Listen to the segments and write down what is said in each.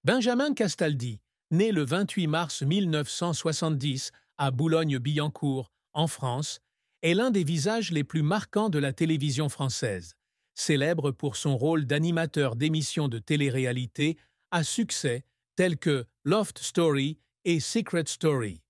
Benjamin Castaldi, né le 28 mars 1970 à Boulogne-Billancourt, en France, est l'un des visages les plus marquants de la télévision française. Célèbre pour son rôle d'animateur d'émissions de télé-réalité à succès tels que Loft Story et Secret Story.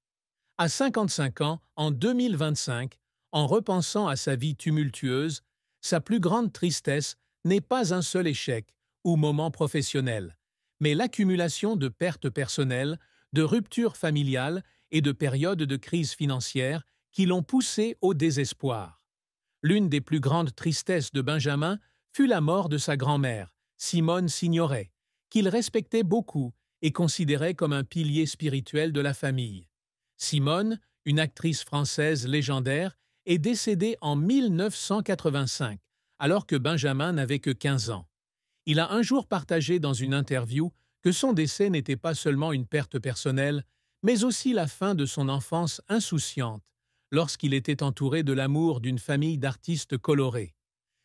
À 55 ans, en 2025, en repensant à sa vie tumultueuse, sa plus grande tristesse n'est pas un seul échec ou moment professionnel, mais l'accumulation de pertes personnelles, de ruptures familiales et de périodes de crise financière qui l'ont poussé au désespoir. L'une des plus grandes tristesses de Benjamin fut la mort de sa grand-mère, Simone Signoret, qu'il respectait beaucoup et considérait comme un pilier spirituel de la famille. Simone, une actrice française légendaire, est décédée en 1985, alors que Benjamin n'avait que 15 ans. Il a un jour partagé dans une interview que son décès n'était pas seulement une perte personnelle, mais aussi la fin de son enfance insouciante, lorsqu'il était entouré de l'amour d'une famille d'artistes colorés.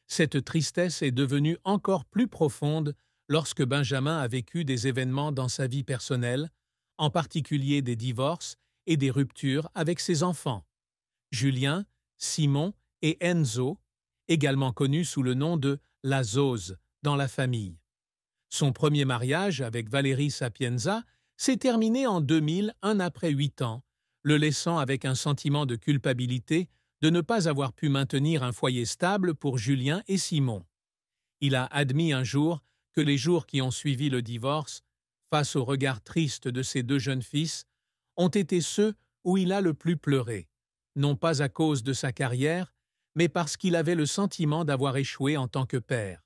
Cette tristesse est devenue encore plus profonde lorsque Benjamin a vécu des événements dans sa vie personnelle, en particulier des divorces et des ruptures avec ses enfants. Julien, Simon et Enzo, également connus sous le nom de la Zose dans la famille. Son premier mariage avec Valérie Sapienza s'est terminé en 2000, après 8 ans, le laissant avec un sentiment de culpabilité de ne pas avoir pu maintenir un foyer stable pour Julien et Simon. Il a admis un jour que les jours qui ont suivi le divorce, face au regard triste de ses deux jeunes fils, ont été ceux où il a le plus pleuré, non pas à cause de sa carrière, mais parce qu'il avait le sentiment d'avoir échoué en tant que père.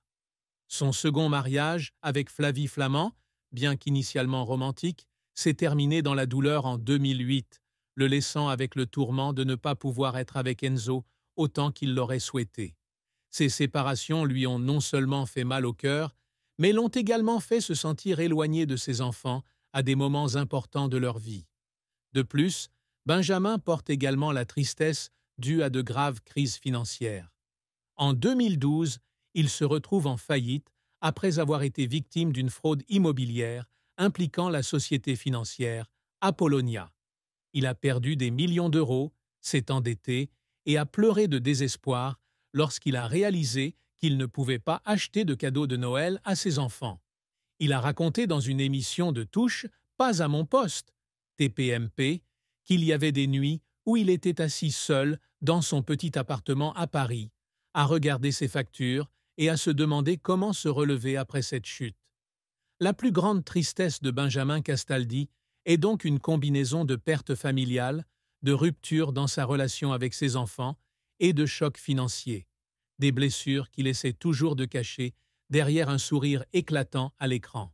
Son second mariage avec Flavie Flament, bien qu'initialement romantique, s'est terminé dans la douleur en 2008, le laissant avec le tourment de ne pas pouvoir être avec Enzo autant qu'il l'aurait souhaité. Ces séparations lui ont non seulement fait mal au cœur, mais l'ont également fait se sentir éloigné de ses enfants à des moments importants de leur vie. De plus, Benjamin porte également la tristesse due à de graves crises financières. En 2012, il se retrouve en faillite après avoir été victime d'une fraude immobilière impliquant la société financière Apollonia. Il a perdu des millions d'euros, s'est endetté et a pleuré de désespoir lorsqu'il a réalisé qu'il ne pouvait pas acheter de cadeaux de Noël à ses enfants. Il a raconté dans une émission de Touche Pas à mon poste, TPMP, qu'il y avait des nuits où il était assis seul dans son petit appartement à Paris, à regarder ses factures et à se demander comment se relever après cette chute. La plus grande tristesse de Benjamin Castaldi est donc une combinaison de pertes familiales, de ruptures dans sa relation avec ses enfants et de chocs financiers, des blessures qu'il essaie toujours de cacher derrière un sourire éclatant à l'écran.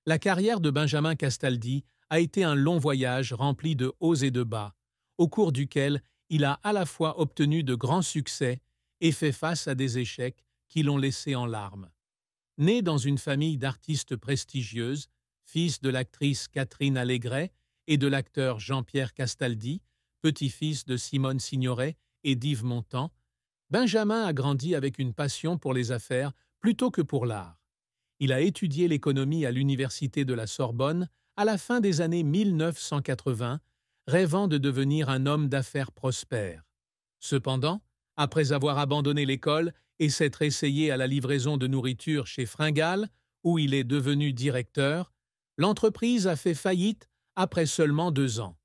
La carrière de Benjamin Castaldi a été un long voyage rempli de hauts et de bas, au cours duquel il a à la fois obtenu de grands succès et fait face à des échecs qui l'ont laissé en larmes. Né dans une famille d'artistes prestigieuses, fils de l'actrice Catherine Allégret et de l'acteur Jean-Pierre Castaldi, petit-fils de Simone Signoret et d'Yves Montand, Benjamin a grandi avec une passion pour les affaires plutôt que pour l'art. Il a étudié l'économie à l'université de la Sorbonne à la fin des années 1980, rêvant de devenir un homme d'affaires prospère. Cependant, après avoir abandonné l'école et s'être essayé à la livraison de nourriture chez Fringales, où il est devenu directeur, l'entreprise a fait faillite après seulement 2 ans.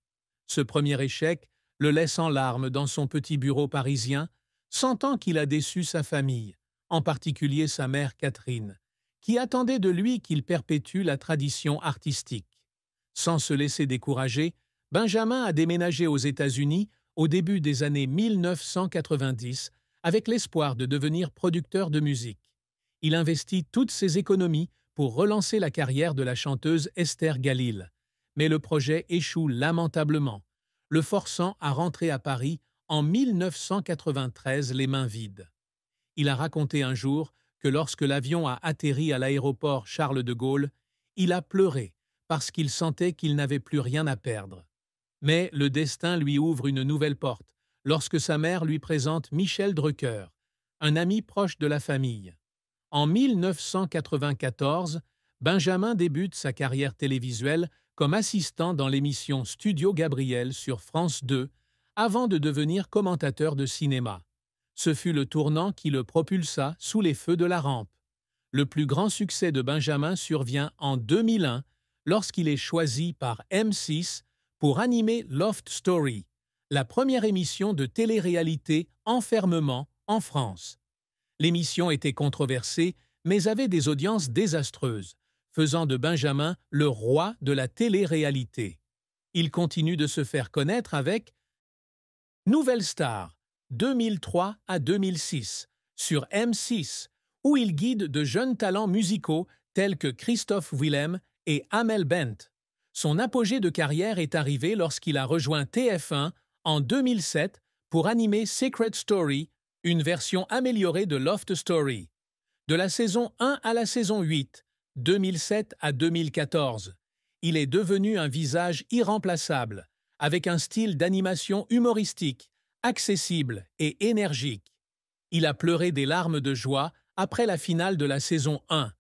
Ce premier échec le laisse en larmes dans son petit bureau parisien, sentant qu'il a déçu sa famille, en particulier sa mère Catherine, qui attendait de lui qu'il perpétue la tradition artistique. Sans se laisser décourager, Benjamin a déménagé aux États-Unis au début des années 1990 avec l'espoir de devenir producteur de musique. Il investit toutes ses économies pour relancer la carrière de la chanteuse Esther Galil, mais le projet échoue lamentablement, le forçant à rentrer à Paris en 1993 les mains vides. Il a raconté un jour que lorsque l'avion a atterri à l'aéroport Charles de Gaulle, il a pleuré parce qu'il sentait qu'il n'avait plus rien à perdre. Mais le destin lui ouvre une nouvelle porte lorsque sa mère lui présente Michel Drucker, un ami proche de la famille. En 1994, Benjamin débute sa carrière télévisuelle comme assistant dans l'émission Studio Gabriel sur France 2, avant de devenir commentateur de cinéma. Ce fut le tournant qui le propulsa sous les feux de la rampe. Le plus grand succès de Benjamin survient en 2001, lorsqu'il est choisi par M6 pour animer Loft Story, la première émission de télé-réalité enfermement en France. L'émission était controversée, mais avait des audiences désastreuses, faisant de Benjamin le roi de la télé-réalité. Il continue de se faire connaître avec Nouvelle Star, 2003 à 2006, sur M6, où il guide de jeunes talents musicaux tels que Christophe Willem et Amel Bent. Son apogée de carrière est arrivé lorsqu'il a rejoint TF1 en 2007 pour animer Secret Story, une version améliorée de Loft Story. De la saison 1 à la saison 8, 2007 à 2014, il est devenu un visage irremplaçable, avec un style d'animation humoristique, accessible et énergique. Il a pleuré des larmes de joie après la finale de la saison 1,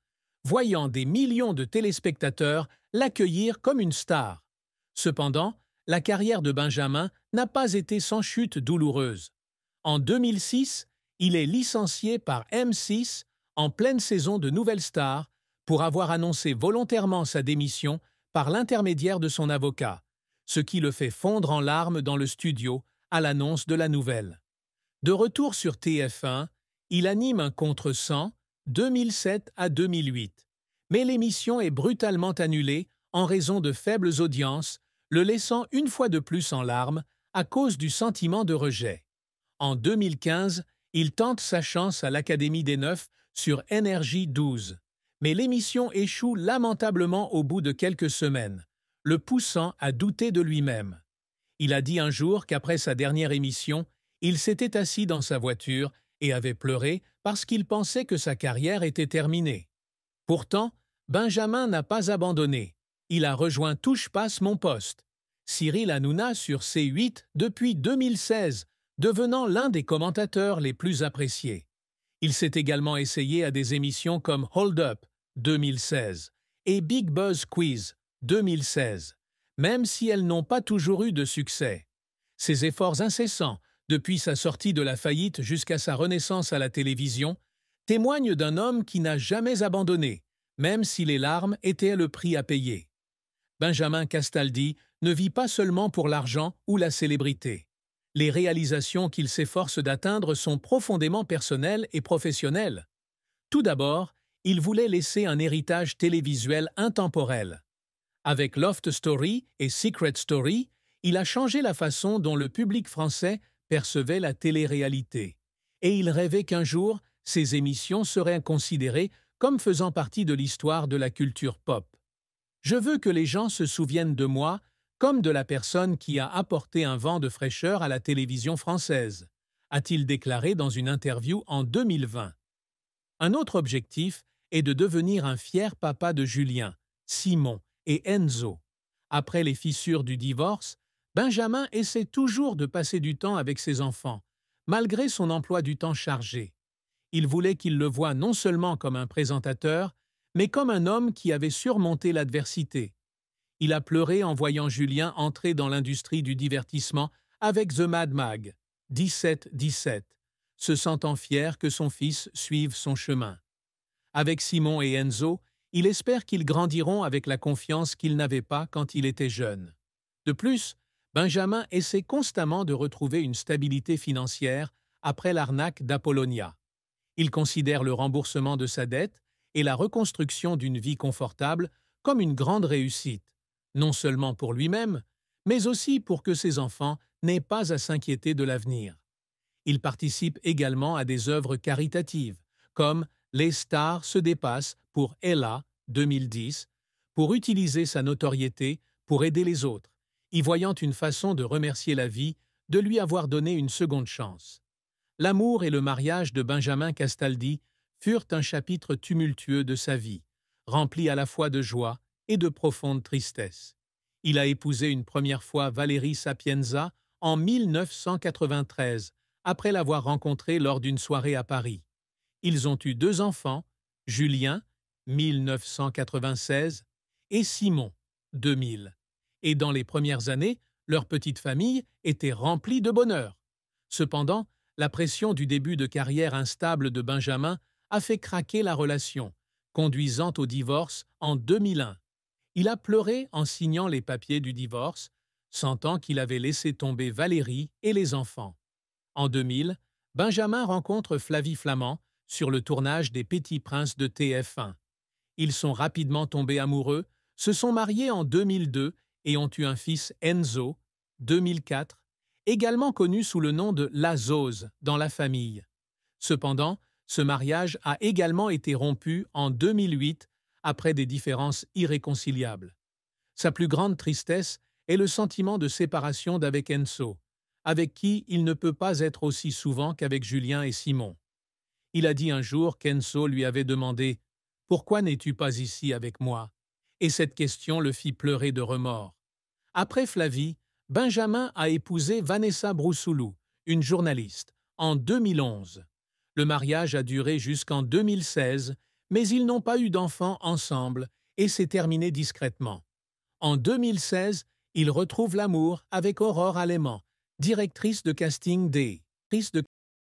voyant des millions de téléspectateurs l'accueillir comme une star. Cependant, la carrière de Benjamin n'a pas été sans chute douloureuse. En 2006, il est licencié par M6 en pleine saison de Nouvelle Star pour avoir annoncé volontairement sa démission par l'intermédiaire de son avocat, ce qui le fait fondre en larmes dans le studio à l'annonce de la nouvelle. De retour sur TF1, il anime un contre-sang 2007 à 2008, mais l'émission est brutalement annulée en raison de faibles audiences, le laissant une fois de plus en larmes à cause du sentiment de rejet. En 2015, il tente sa chance à l'Académie des Neufs sur Énergie 12, mais l'émission échoue lamentablement au bout de quelques semaines, le poussant à douter de lui-même. Il a dit un jour qu'après sa dernière émission, il s'était assis dans sa voiture et avait pleuré parce qu'il pensait que sa carrière était terminée. Pourtant, Benjamin n'a pas abandonné. Il a rejoint Touche Passe mon poste, Cyril Hanouna sur C8 depuis 2016, devenant l'un des commentateurs les plus appréciés. Il s'est également essayé à des émissions comme Hold Up 2016 et Big Buzz Quiz 2016, même si elles n'ont pas toujours eu de succès. Ses efforts incessants, depuis sa sortie de la faillite jusqu'à sa renaissance à la télévision, témoignent d'un homme qui n'a jamais abandonné, même si les larmes étaient le prix à payer. Benjamin Castaldi ne vit pas seulement pour l'argent ou la célébrité. Les réalisations qu'il s'efforce d'atteindre sont profondément personnelles et professionnelles. Tout d'abord, il voulait laisser un héritage télévisuel intemporel. Avec Loft Story et Secret Story, il a changé la façon dont le public français percevait la télé-réalité. Et il rêvait qu'un jour, ces émissions seraient considérées comme faisant partie de l'histoire de la culture pop. « Je veux que les gens se souviennent de moi comme de la personne qui a apporté un vent de fraîcheur à la télévision française », a-t-il déclaré dans une interview en 2020. Un autre objectif est de devenir un fier papa de Julien, Simon et Enzo. Après les fissures du divorce, Benjamin essaie toujours de passer du temps avec ses enfants, malgré son emploi du temps chargé. Il voulait qu'ils le voient non seulement comme un présentateur, mais comme un homme qui avait surmonté l'adversité. Il a pleuré en voyant Julien entrer dans l'industrie du divertissement avec The Mad Mag, 17-17, se sentant fier que son fils suive son chemin. Avec Simon et Enzo, il espère qu'ils grandiront avec la confiance qu'ils n'avaient pas quand il était jeune. De plus, Benjamin essaie constamment de retrouver une stabilité financière après l'arnaque d'Apollonia. Il considère le remboursement de sa dette et la reconstruction d'une vie confortable comme une grande réussite, non seulement pour lui-même, mais aussi pour que ses enfants n'aient pas à s'inquiéter de l'avenir. Il participe également à des œuvres caritatives, comme Les stars se dépassent pour Ella, 2010, pour utiliser sa notoriété pour aider les autres, y voyant une façon de remercier la vie de lui avoir donné une seconde chance. L'amour et le mariage de Benjamin Castaldi furent un chapitre tumultueux de sa vie, rempli à la fois de joie et de profonde tristesse. Il a épousé une première fois Valérie Sapienza en 1993, après l'avoir rencontrée lors d'une soirée à Paris. Ils ont eu 2 enfants, Julien, 1996, et Simon, 2000. Et dans les premières années, leur petite famille était remplie de bonheur. Cependant, la pression du début de carrière instable de Benjamin a fait craquer la relation, conduisant au divorce en 2001. Il a pleuré en signant les papiers du divorce, sentant qu'il avait laissé tomber Valérie et les enfants. En 2000, Benjamin rencontre Flavie Flament sur le tournage des Petits Princes de TF1. Ils sont rapidement tombés amoureux, se sont mariés en 2002 et ont eu un fils Enzo, 2004, également connu sous le nom de La Zose dans la famille. Cependant, ce mariage a également été rompu en 2008 après des différences irréconciliables. Sa plus grande tristesse est le sentiment de séparation d'avec Enzo, avec qui il ne peut pas être aussi souvent qu'avec Julien et Simon. Il a dit un jour qu'Enzo lui avait demandé « Pourquoi n'es-tu pas ici avec moi ?» Et cette question le fit pleurer de remords. Après Flavie, Benjamin a épousé Vanessa Broussoulou, une journaliste, en 2011. Le mariage a duré jusqu'en 2016, mais ils n'ont pas eu d'enfants ensemble et s'est terminé discrètement. En 2016, il retrouve l'amour avec Aurore Alément, directrice de casting des